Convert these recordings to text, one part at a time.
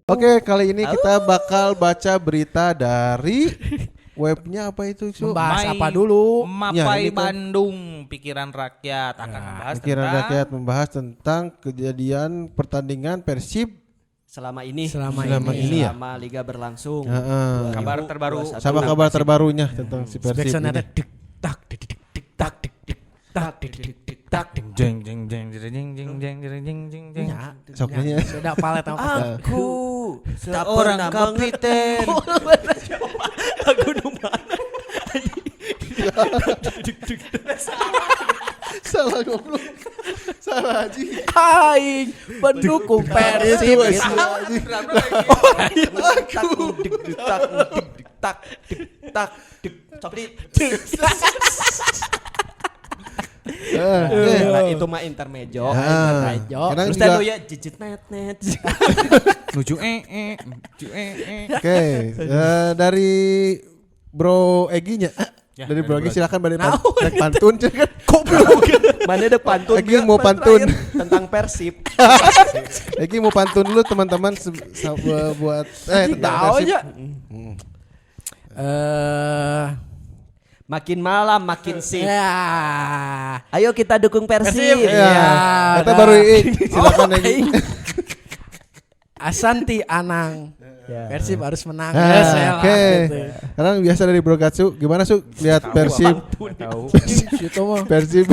Oke, kali ini kita bakal baca berita dari webnya apa itu, Su? Membahas apa dulu? Mapai Ya, ini kan- Bandung, pikiran rakyat akan membahas Pikiran tentang rakyat membahas tentang kejadian pertandingan Persib selama ini Selama ini ya? selama liga berlangsung. Heeh. kabar terbaru. 2021. Sama kabar terbarunya tentang si Persib Backsound ini. ada dik tak dik dik dik tak dik dik tak dik dik dik tak dik. Jeng jeng jeng jeng jeng jeng jeng jeng jeng jeng jeng. Ya, Soknya. sudah palet apa? Aku Seorang kapiten. Aku mana? Salah goblok. Salah Haji. Aing pendukung Persib. Itu, Gitu. Aku dik dik tak dik dik tak dik tak dik tapi nah, itu mah intermejo. intermejo. Kadang Terus juga. tadi ya jijit net. Nuju Oke, dari Bro Egi nya. Ya, Dari Bro dari Egi Bro silakan balik pantun kan. Mana ada pantun Egi mau pantun. tentang Persib. Egi mau pantun dulu teman-teman buat tentang Tahu Persib. aja. Makin malam makin sip. Ya. Ayo kita dukung Persib. Iya. Kita nah. baru silakan Egi. Asanti Anang. Ya. Persib harus menang. Ah, Yes, ya lah, Oke. gitu. Sekarang biasa dari Bro Gatsu, gimana Su lihat Persib? Tahu. Situ mah. Persib.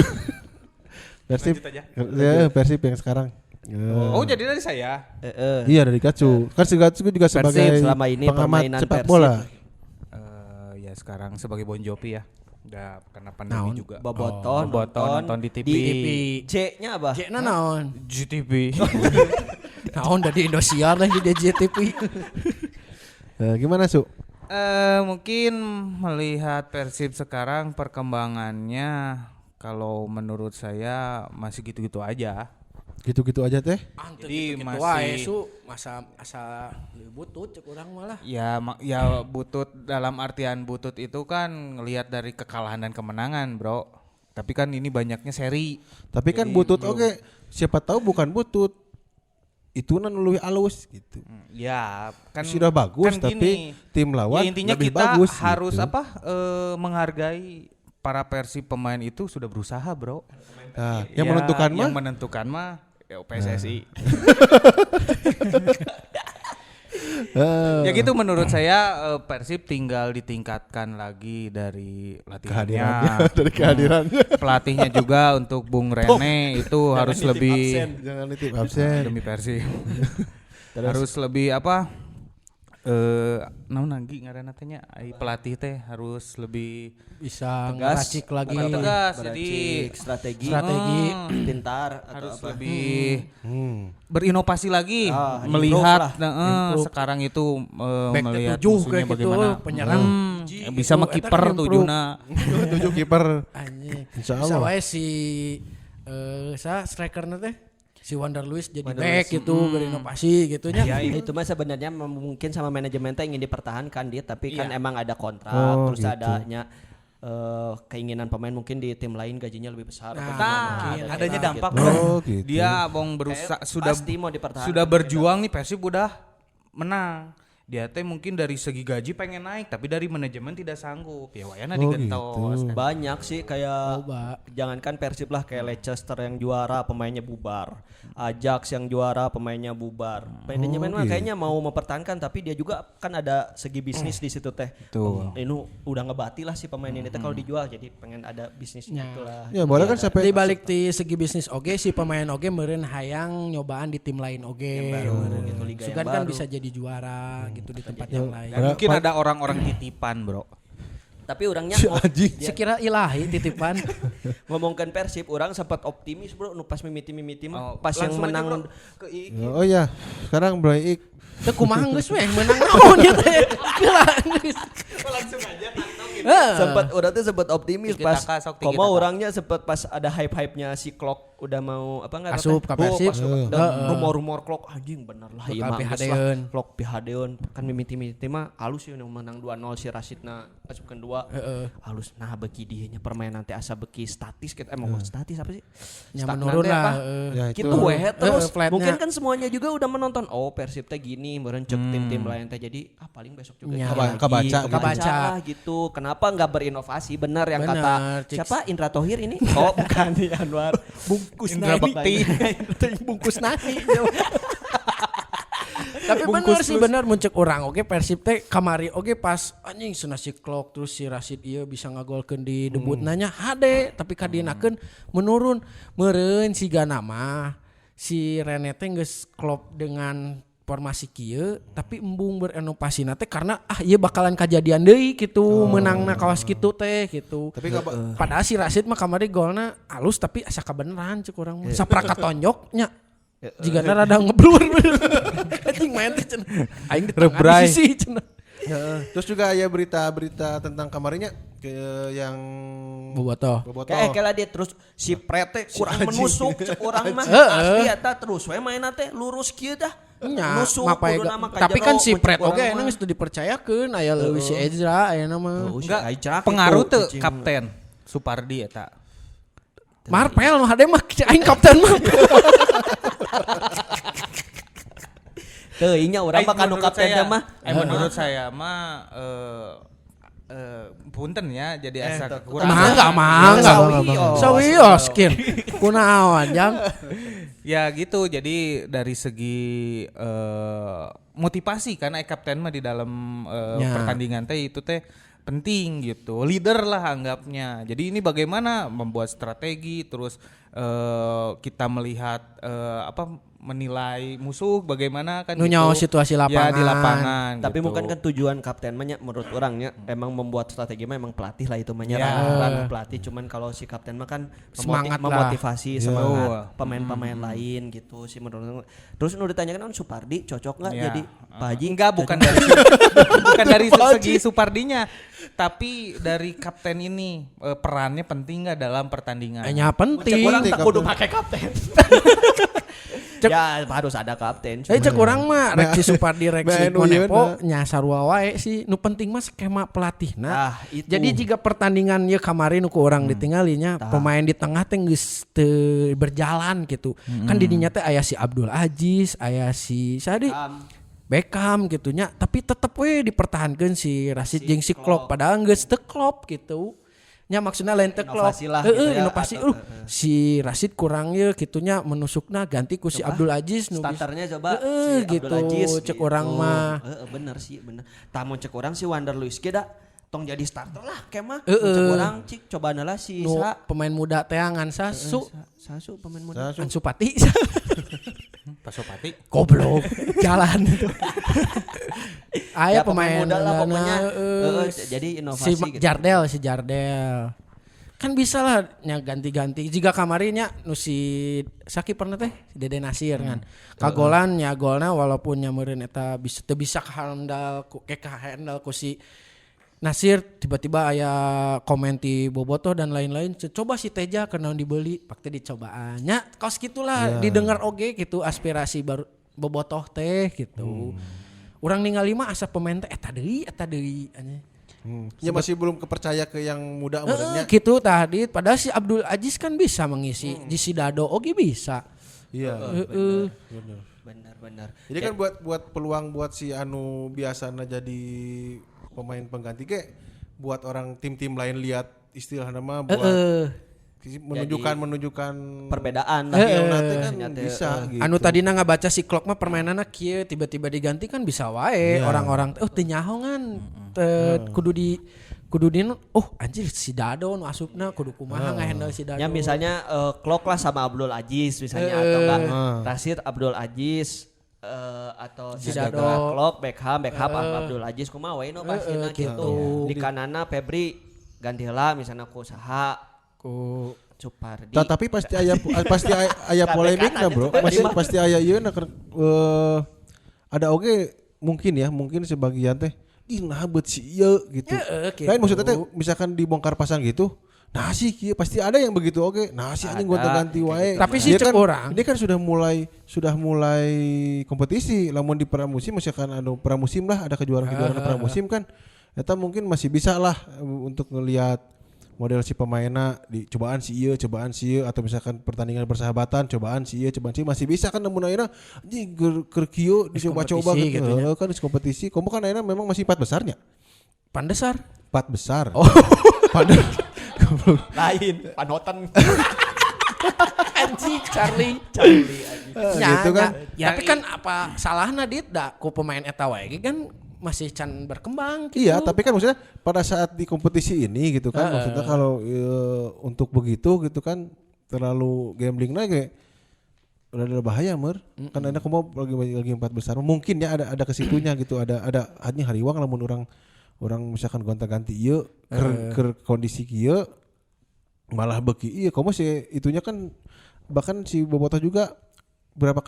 Persib. Lanjut aja. Ya, Persib yang sekarang. Oh, jadi dari saya. Iya dari Gatsu. Kan si Gatsu juga sebagai selama ini pengamat permainan sepak Persib. bola. Ya sekarang sebagai Bon Jovi ya. Udah karena Naon? pandemi juga. Boboton, nonton di TV. J-nya apa? J naon? GTV. Naon dari Indosiar lah di JTV. Gimana Su? Mungkin melihat Persib sekarang perkembangannya kalau menurut saya masih gitu-gitu aja. Gitu-gitu aja teh. Jadi Masih masih masa asa butut cek urang malah. ya ya butut dalam artian butut itu kan ngelihat dari kekalahan dan kemenangan, Bro. Tapi kan ini banyaknya seri. Tapi kan Jadi butut belum. oke, siapa tahu bukan butut. Itu nan lebih halus gitu. Ya, kan Sudah bagus kan tapi gini. tim lawan Ya, intinya lebih kita bagus harus gitu. menghargai para Persib pemain itu sudah berusaha, Bro. Nah, Ya, yang menentukan mah Yang menentukan mah ya PSSI. Ya gitu menurut saya Persib tinggal ditingkatkan lagi dari latihannya. kehadirannya dari kehadirannya. Pelatihnya juga untuk Bung Rene itu harus lebih Jangan nitip absen. demi Persib. Harus lebih apa? Naon lagi ngaranna teh nya pelatih teh harus lebih Bisa Tegas. ngeracik lagi. bukan tegas jadi Beracik, strategi, Strategi. pintar atau harus apa? lebih berinovasi lagi improve melihat lah. Improve. sekarang itu Back melihat ke 7 musuhnya kayak gitu, bagaimana penyerang. bisa mah Gitu, kiper eta improve. tujuna 7 kiper. Anjing. Insya Bisa Allah. wae si strikernya teh si Wander Luis jadi Wander back Luis. gitu, berinovasi gitu nya. Ya, itu mah sebenarnya mungkin sama manajemen teh ingin dipertahankan dia, tapi kan emang ada kontrak, Oh, terus gitu. adanya keinginan pemain mungkin di tim lain gajinya lebih besar. atau gimana. Nah, Ada adanya gitu. dampak Oh, gitu. dia bong berusaha sudah Pasti mau dipertahankan. sudah berjuang nih Persib udah menang. Dia teh mungkin dari segi gaji pengen naik tapi dari manajemen tidak sanggup. Ya wayana digentos. gitu. Banyak sih kayak Coba. jangankan Persib lah, kayak Leicester yang juara pemainnya bubar, Ajax yang juara pemainnya bubar. Manajemen mah kayaknya mau mempertahankan tapi dia juga kan ada segi bisnis di situ teh. Betul. Ini udah ngebati lah si pemain ini teh kalau dijual, jadi pengen ada bisnisnya Ya. itulah. Ya, boleh kan sampai Di balik di segi bisnis oge si pemain oge meureun hayang nyobaan di tim lain oge. gitu, liga yang Sugan kan baru. bisa jadi juara gitu di tempat yang lain. Dan mungkin ada orang-orang titipan, Bro. Tapi orangnya si Aji. Sekira ilahi titipan. ngomongkan Persib, orang sempat optimis bro, nu pas mimiti mah, Oh, pas yang langsung aja, menang Bro, ke Iik. Oh ya, sekarang Bro Ik. Teu kumaha geus we menang naon ya teh. Gila geus. Langsung aja kantong Sempat orang tuh sempat optimis Tiki pas taka, sok tiki koma taka. orangnya sempat pas ada hype-hype-nya si Klok udah mau apa enggak Asup ka Persib. rumor-rumor Klok anjing bener lah ieu mah Bakal geus pihadeun. lah Klok pihadeun kan mimiti-mimiti mah halus ya menang 2-0 si Rasidna asupkeun 2 halus nah beki dieu nya permainan teh asa beki statis kita emang statis apa sih Nya Stagnan menurun teh lah, apa? Ya, itu. Gitu we terus flatnya. mungkin kan semuanya juga udah menonton oh Persib teh gini meureun cek tim-tim lain teh jadi paling besok juga Ya. kayak Kebaca lagi, gitu. Kebaca. lah gitu kenapa nggak berinovasi benar yang Benar, kata Cik. siapa Indra Thohir ini oh bukan di Anwar bungkus Indra nani Bekti. bungkus nani Tapi bener sih bener muncul orang oke Persib teh kamari oke pas anjing cenah si Klok terus si Rashid ieu bisa ngagolkeun di debut nanya hade tapi kadienakeun menurun meureun si Ganama si Rene teh geus klop dengan formasi kieu tapi embung berinovasi teh karena ieu bakalan kejadian deui gitu menangna kawas kitu teh gitu. Tapi Padahal si Rashid mah kamari golna halus tapi asa kabeneran cek urang mah. Sapraka tonjoknya. Jika rada ngeblur anjing main teh cenah. Aing di tengah Rebray. di sisi cenah. terus juga ya berita-berita tentang kamarinya ke yang Bobotoh. kayak dia terus si Prete kurang menusuk cek orang mah Heeh. asli eta terus we mainna teh lurus kieu dah Nya, nusuk mapai kudu ga- nama tapi kan si Pret oke enak enak geus dipercayakeun aya leuwih si Ezra aya nama. Enggak pengaruh tuh kapten Supardi eta. Marpel mah hade mah aing kapten mah. teu inya urang mah kanu kapten teh mah Menurut saya mah punten ya jadi asa kurang. Mangga. Sawios kin. Kunaon jang? Ya gitu jadi dari segi motivasi karena kapten mah di dalam Ya. pertandingan teh itu teh penting gitu leader lah anggapnya jadi ini bagaimana membuat strategi terus kita melihat menilai musuh bagaimana kan Nu nyaho situasi ya lapangan. di lapangan tapi gitu. bukan kan tujuan kapten mah nya menurut orangnya emang membuat strategi mah emang pelatih lah itu mah nya Ya. ranah pelatih cuman kalau si kapten mah kan Semangat lah. memotivasi Betul. semangat pemain-pemain lain gitu sih menurut terus nu ditanyakan Supardi cocok nggak Ya. jadi Pak Haji enggak bukan dari bukan dari segi Supardinya tapi dari kapten ini perannya penting nggak dalam pertandingan Nya penting. orang tak Kapten. kudu pakai kapten ya harus ada kapten Cek urang mah rek si Supardi rek si BNU Monepo yeuna. nya sarua wae sih nu penting mah skema pelatihna. Ah, itu. Jadi jika pertandingan ye kamari nu ku urang ditinggalinya pemain di tengah teh geus teu berjalan gitu. Kan di dinya teh aya si Abdul Aziz, aya si Sadi Beckham gitu nya, tapi tetep we dipertahankeun si Rashid jeung si Klop padahal geus teu klop gitu. Nya maksudnya lain teh klop. Inovasi lah gitu ya, inovasi. atau- Si Rashid kurang ye gitunya menusukna ganti ku si Abdul Aziz nu starternya coba gitu, Abdul Aziz cek orang mah. bener sih bener tamu cek orang si Wander Luiz da tong jadi starter lah kemah Heeh. cek orang cik coba lah si nu pemain muda teangan Sasu Sasu pemain muda Ansu Fati Pasopati goblok jalan itu. Aya Ya, pemain pemain muda lah mudana, pokoknya. heeh. Jadi inovasi si gitu. Si Jardel. Kan bisa lah nya ganti-ganti. Jika kamarinya nu si Saki pernah teh si Dede Nasir kan. Kagolan nya golna walaupun nya meureun eta bisa teu bisa kahandal ku ku si Nasir tiba-tiba aya komen di Bobotoh dan lain-lain. Coba si Teja kenaon dibeli, pakte dicobaannya. Kaos gitulah didengar oge gitu aspirasi baru Bobotoh teh gitu. Urang ningali mah asa pemain teh eta deui anjing. Ya masih belum kepercaya ke yang muda muridnya. Gitu tadi padahal si Abdul Aziz kan bisa mengisi di si Dado oge bisa. Iya. bener Jadi kan buat peluang buat si anu biasana jadi pemain pengganti ke buat orang tim-tim lain lihat istilahnya mah buat menunjukkan perbedaan yang nanti kan Ternyata, bisa gitu. Anu tadina ngabaca si Klok mah permainanna kieu tiba-tiba diganti kan bisa wae orang-orang teh teu nyahoan kudu di anjir si Dado nu asupna kudu kumaha ngahandle si Dado. ya misalnya Klok lah sama Abdul Aziz misalnya atau enggak Rashid Abdul Aziz atau Si si Dado. Klok Beckham Abdul Aziz kumaha wae no basina gitu. gitu di kanana Febri ganti heula misalnya ku saha ku Supardi Tapi pasti aya polemiknya bro. Pasti aya ieu ada oge mungkin sebagian teh ih nah buat si ieu gitu. Gitu. Lain maksudnya teh misalkan dibongkar pasang gitu. Nah sih kieu pasti ada yang begitu oke. Nah sih anjing gonta-ganti wae. Tapi sih Dia cek kan, orang. ini kan sudah mulai kompetisi. Lamun di pramusim misalkan pramusim lah ada kejuaraan pramusim kan. Eta mungkin masih bisa lah untuk ngelihat model si pemainnya di cobaan si ieu atau misalkan pertandingan persahabatan cobaan si ieu masih bisa kan namun akhirnya anjing keur kieu dicoba-coba kompetisi gitu. gitu ya. Kan di kompetisi. Komo kan akhirnya memang masih 4 besarnya. Pandesar. 4 besar. Oh. Pada Lain panutan. Anjing Charlie. gitu kan. Tapi kan apa salahna dit da ku pemain eta wae kan masih can berkembang gitu. Iya, tapi kan maksudnya pada saat di kompetisi ini gitu kan, maksudnya kalau untuk begitu gitu kan terlalu gambling lagi udah bahaya kan ada mau lagi 4 besar mungkin ya ada ke situnya gitu ada hanya hariwang lamun orang misalkan gonta-ganti ieu keur kondisi kieu malah beki iya komo sih itunya kan bahkan si Bobotoh juga berapa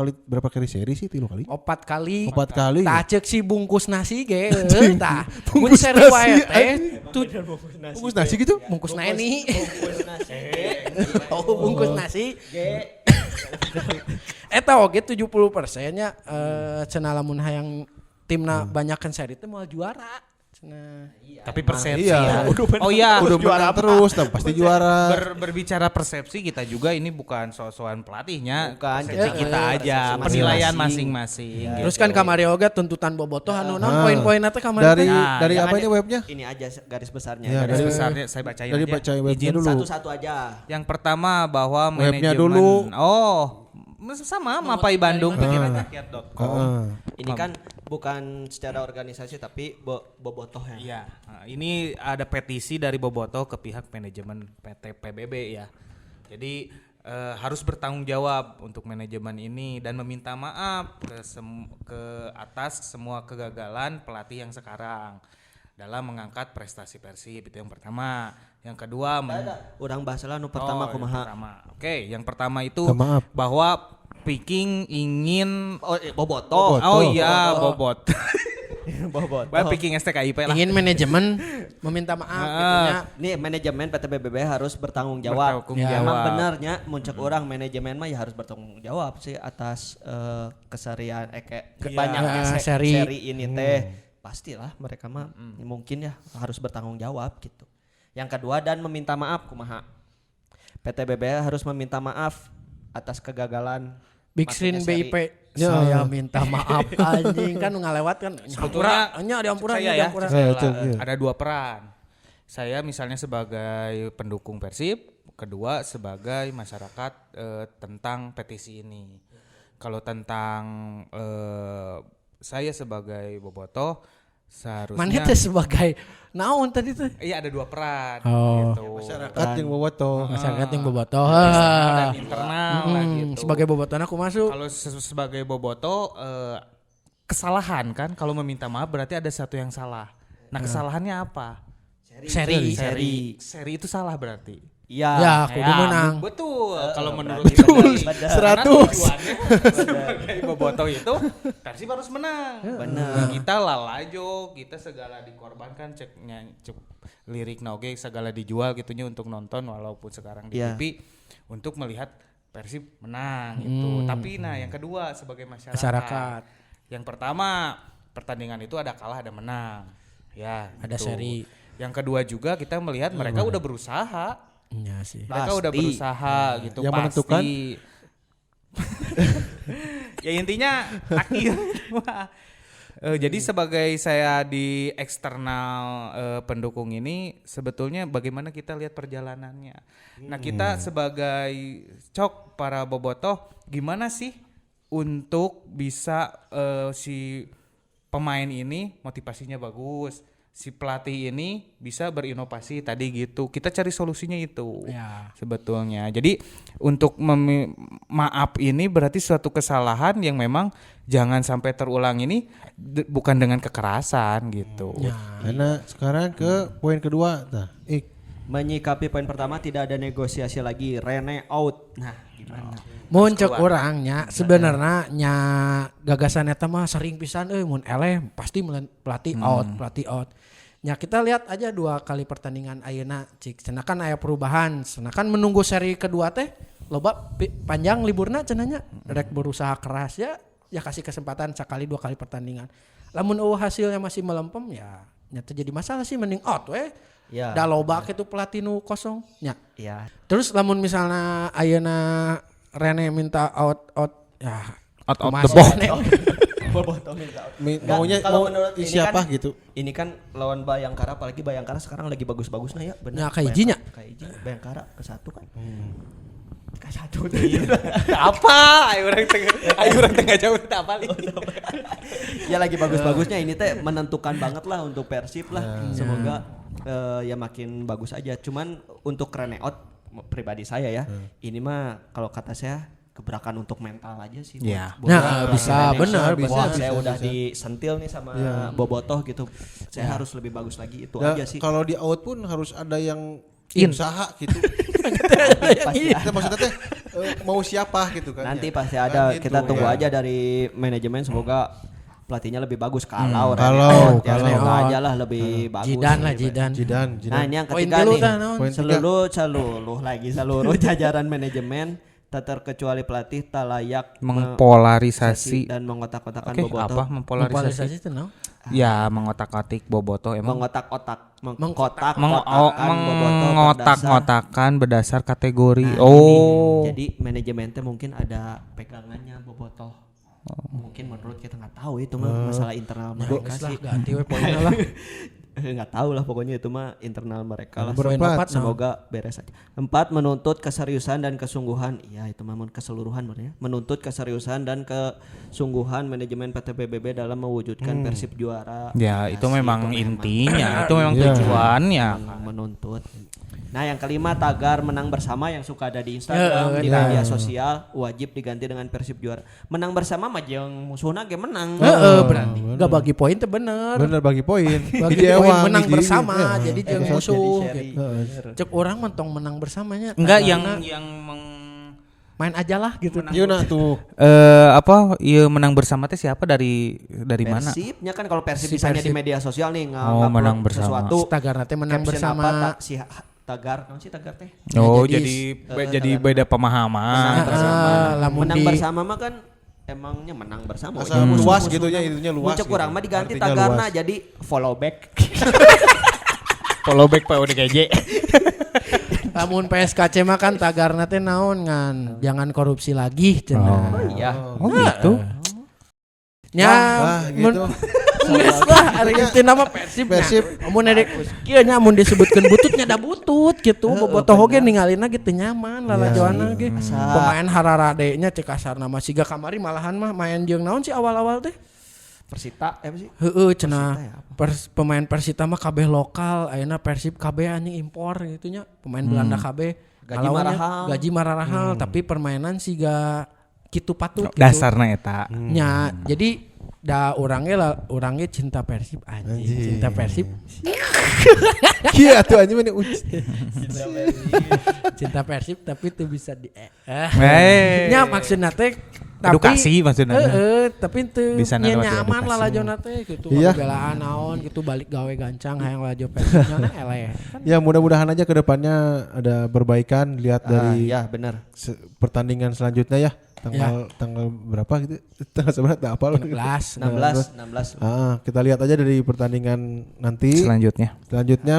kali seri sih 3 kali 4 kali. 4 kali Tah ceuk si bungkus nasi ge tah. Mun Bungkus seri nasi, wae teh bungkus nasi gitu bungkus nani. Bungkus nasi. Oh, bungkus nasi. Eta oge 70% nya cenah lamun hayang timna banyakan seri teh moal juara. Cenah. Tapi persepsi iya. ya. Oh iya. udah menang terus pasti juara. Berbicara persepsi kita juga ini bukan soal-soal pelatihnya, Bukan, persepsi kita aja, persepsi penilaian masing-masing. masing-masing. Terus kan kamari oge tuntutan Bobotoh anu naon poin-poinna teh kamari Dari teh. dari Jangan apa ini webnya? Ini aja garis besarnya. Ya, Garis besarnya saya bacain dari aja. baca webnya Izin dulu. Satu-satu aja. Yang pertama bahwa Webnya manajemen dulu. Sama Mapai Bandung pikiran rakyat.com. Ini kan bukan secara organisasi tapi Bobotoh ya. Iya, nah, ini ada petisi dari Bobotoh ke pihak manajemen PT PBB ya. Jadi harus bertanggung jawab untuk manajemen ini dan meminta maaf ke atas semua kegagalan pelatih yang sekarang dalam mengangkat prestasi Persib itu yang pertama. Yang kedua Urang bahasa lah nu pertama yang kumaha. pertama. Oke, yang pertama itu Maaf. bahwa Viking ingin Bobotoh. Oh iya, Bobot. Bobotoh. Bah Viking STKIP lah. Ingin manajemen meminta maaf gitu nya. Nih manajemen PT PBB harus bertanggung jawab. Bertanggung Ya. jawab. Emang benarnya muncul orang manajemen mah ya harus bertanggung jawab sih atas keserian banyaknya seri ini teh. Pastilah mereka mah mungkin ya harus bertanggung jawab gitu. Yang kedua dan meminta maaf kumaha. PT BB harus meminta maaf atas kegagalan Big Screen masuknya seri. BIP saya minta maaf anjing kan ngalewat kan Sebetulnya diampura saya ya, diampura. ada 2 peran. Saya misalnya sebagai pendukung Persib, kedua sebagai masyarakat tentang petisi ini. Kalau tentang saya sebagai Bobotoh seharusnya Mana teh sebagai naon tadi tuh? iya ada 2 peran Oh. gitu. Masyarakat yang Bobotoh. Masyarakat yang Bobotoh. Dan internal lah gitu. Sebagai Bobotohna aku masuk. Kalau sebagai Bobotoh kesalahan kan kalau meminta maaf berarti ada satu yang salah. Nah, kesalahannya apa? Seri itu salah berarti. Iya. Ya, kudu menang. Betul. Kalau menurut betul. kita, 100. sebagai Bobotoh itu Persib harus menang. Benar. Kita lalajo, kita segala dikorbankan cek lirik oge segala dijual gitunya untuk nonton walaupun sekarang di Iya. TV untuk melihat Persib menang itu. Tapi nah yang kedua sebagai Masyarakat. Yang pertama pertandingan itu ada kalah ada menang. Ya, Ada gitu. seri. Yang kedua juga kita melihat mereka udah berusaha. Iya sih. Mereka udah Pasti. berusaha gitu Yang pasti. menentukan? Ya intinya akhir. Jadi sebagai saya di eksternal pendukung ini sebetulnya bagaimana kita lihat perjalanannya. Nah kita sebagai para Bobotoh gimana sih untuk bisa si pemain ini motivasinya bagus. Si pelatih ini bisa berinovasi tadi gitu. Kita cari solusinya itu Ya. sebetulnya. Jadi untuk maaf ini berarti suatu kesalahan yang memang jangan sampai terulang ini bukan dengan kekerasan gitu. Ya. Karena sekarang ke poin kedua, Menyikapi poin pertama tidak ada negosiasi lagi, Rene out. Nah, gimana? Mun cek orangnya sebenarnya nya gagasan eta mah sering pisan mun eleh pasti pelatih out. Ya kita lihat aja 2 kali pertandingan ayeuna cik cenakan aya perubahan, cenakan menunggu seri kedua teh loba panjang liburna cenanya rek berusaha keras ya kasih kesempatan sekali 2 kali pertandingan. Lamun hasilnya masih melempem ya nyata jadi masalah sih mending out we. Ya. Da loba kitu pelatih nu kosong nya. Iya. Terus lamun misalnya ayeuna Rene minta out ya Out of kumaha the sih box. Rene? Bobotoh minta out. Maunya kalau mau menurut ini siapa kan, gitu. Ini kan lawan Bayangkara, apalagi Bayangkara sekarang lagi bagus-bagusnya ya, benar. Ya, kayak Bayangkara ke-1 kan. Ke-1 Apa? Ayo orang tengah jauh tak apa ya lagi bagus-bagusnya ini teh menentukan banget lah untuk Persib lah. Semoga ya makin bagus aja. Cuman untuk Reneot pribadi saya ya, ini mah kalau kata saya gebrakan untuk mental aja sih. Iya. Nah, bisa benar. Saya udah disentil nih sama Bobotoh gitu. Saya harus lebih bagus lagi itu aja sih. Kalau di out pun harus ada yang usaha gitu. Pasti Kita maksudnya teh mau siapa gitu kan. nanti ya. pasti ada. Gitu, Kita tunggu ya. aja dari manajemen, semoga pelatihnya lebih bagus. Kalau Kalau. semoga aja lah lebih bagus. Jidan. Nah ini yang Poin ketiga tilu nih, tah naon? Poin tiga. seluruh jajaran manajemen tak terkecuali pelatih tak layak Mempolarisasi. dan mengotak-kotakan Oke, Bobotoh. apa mempolarisasi? Polarisasi itu no? Ya, mengotak-atik Bobotoh emang mengotak-ngotakan berdasar kategori. Jadi manajemen teh mungkin ada pegangannya Bobotoh. Mungkin menurut kita nggak tahu itu mah masalah internal mereka sih. Ganti we poinnya lah. Nggak tahu lah pokoknya itu mah internal mereka lah. Berempat, Semoga beres aja. 4, menuntut keseriusan dan kesungguhan. Iya itu mah keseluruhan berarti ya. Menuntut keseriusan dan kesungguhan manajemen PT PBB dalam mewujudkan Persib juara. Ya, itu memang itu intinya, itu memang tujuannya. menuntut. Nah yang kelima, tagar menang bersama yang suka ada di Instagram, di media sosial wajib diganti dengan Persib juara. Menang bersama mah jeung musuhna ge menang. Berarti enggak bagi poin teh bener. Bener bagi poin. Bagi poin menang bersama jadi jeung musuh Seri. gitu. Cek orang mentong menang bersamanya. Enggak tagarna yang main aja lah gitu. Iya nah tuh. apa iya menang bersama teh siapa dari mana? Persibnya kan kalau Persib Si misalnya Persib. di media sosial nih menang bersama. sesuatu Tagarna teh menang caption bersama. apa, si tagar, naon sih tagar teh? Oh, jadi- jadi beda pemahaman. Lamun Menang di bersama mah kan emangnya menang bersama. Asal luas gitu nya, itunya luas. Muncul kurang mah diganti Artinya tagarna luas. jadi follow back. Follow back PUDGJ. lamun PSKC mah kan tagarna teh naon ngan jangan korupsi lagi cenah. Iya. Oh gitu. Nya gitu. Geus lah Argentina mah Persib. Persib. Mun edek kieu nya mun disebutkeun bututnya da butut gitu. Bobotoh oge ningalina gitu nyaman lalajoana ge. Pemain hararade nya cek kasarna mah siga kamari malahan mah main jeung naon sih awal-awal teh. Persita apa sih? Heeh cenah Persita ya, pemain Persita mah kabeh lokal, ayeuna Persib kabeh anjing impor gitu nya. Pemain Belanda kabeh Gaji marahal. gaji marahal tapi permainan siga kitu patut gitu. Dasarna eta. Nya jadi da orangnya cinta Persib anjing. Cinta Persib. Iya tuh anjing mana Cinta Persib tapi tuh bisa di Nya maksudna teh edukasi maksudna. tapi teu Bisa nya nanti nyaman edukasi. lah lajona teh gitu Iya. belaan naon gitu balik gawe gancang hayang lajo Persibnya nah eleh. Ya mudah-mudahan aja ke depannya ada perbaikan lihat dari ya benar. pertandingan selanjutnya ya. Tanggal berapa gitu? Tanggal seberapa apa lo? 16. Kita lihat aja dari pertandingan nanti. Selanjutnya.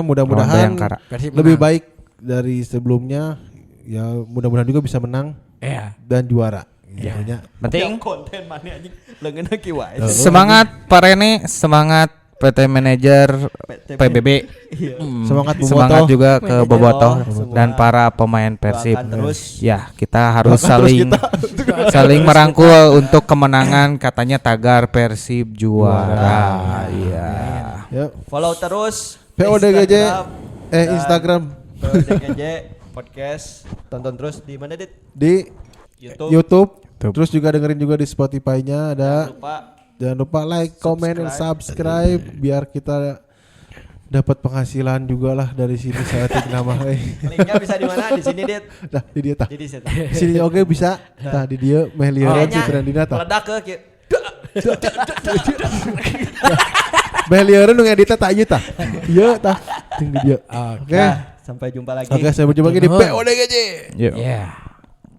Mudah-mudahan Bayangkara. Persib lebih menang. baik dari sebelumnya. Ya mudah-mudahan juga bisa menang Iya. dan juara. Gitu nya. Penting Konten mana anjing leungeunna ki wae. semangat Pak Rene, semangat PT Manajer PBB. Semangat Bobotoh. Semangat juga ke Manajer Bobotoh semua. dan para pemain Persib. Doakan terus. Ya, kita harus saling merangkul untuk kemenangan katanya tagar Persib juara. Iya. Ya. Follow terus PODGJ dan Instagram PODGJ podcast. Tonton terus di mana Dit? di YouTube. YouTube. Terus juga dengerin juga di Spotify-nya ada. Jangan lupa Jangan lupa like, comment, dan subscribe biar kita dapat penghasilan juga lah dari sini saeutik nama Linknya bisa di mana? Di sini Dit. Dah di dia tah. Jadi situ. Sini oke bisa. Tah di dia meh lieureun si Brandina tah. Meledak ke Meh lieureun nu ngeditna tah ieu tah. Ieu tah ting di dia. Oke. Sampai jumpa lagi. Oke, sampai jumpa lagi di PODGJ. Yuk. Yeah.